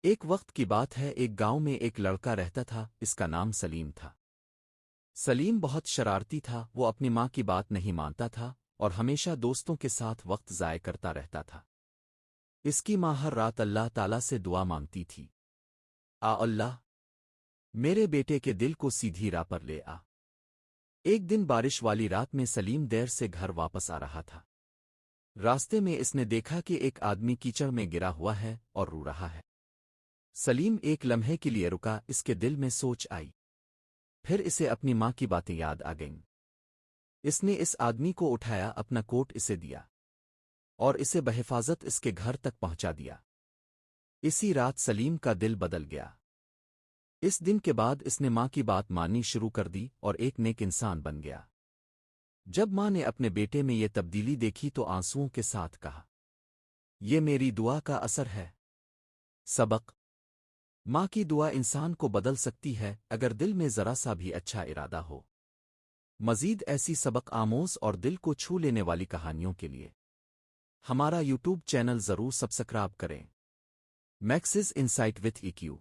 ایک وقت کی بات ہے، ایک گاؤں میں ایک لڑکا رہتا تھا، اس کا نام سلیم تھا۔ سلیم بہت شرارتی تھا، وہ اپنی ماں کی بات نہیں مانتا تھا اور ہمیشہ دوستوں کے ساتھ وقت ضائع کرتا رہتا تھا۔ اس کی ماں ہر رات اللہ تعالیٰ سے دعا مانگتی تھی، اللہ، میرے بیٹے کے دل کو سیدھی راہ پر لے آ۔ ایک دن بارش والی رات میں سلیم دیر سے گھر واپس آ رہا تھا۔ راستے میں اس نے دیکھا کہ ایک آدمی کیچڑ میں گرا ہوا ہے اور رو رہا ہے۔ سلیم ایک لمحے کے لیے رکا، اس کے دل میں سوچ آئی۔ پھر اسے اپنی ماں کی باتیں یاد آ گئیں۔ اس نے اس آدمی کو اٹھایا، اپنا کوٹ اسے دیا اور اسے بحفاظت اس کے گھر تک پہنچا دیا۔ اسی رات سلیم کا دل بدل گیا۔ اس دن کے بعد اس نے ماں کی بات ماننی شروع کر دی اور ایک نیک انسان بن گیا۔ جب ماں نے اپنے بیٹے میں یہ تبدیلی دیکھی تو آنسوؤں کے ساتھ کہا، یہ میری دعا کا اثر ہے۔ سبق: ماں کی دعا انسان کو بدل سکتی ہے اگر دل میں ذرا سا بھی اچھا ارادہ ہو۔ مزید ایسی سبق آموز اور دل کو چھو لینے والی کہانیوں کے لیے ہمارا یوٹیوب چینل ضرور سبسکرائب کریں۔ میکسز انسائٹ وتھ ایکیو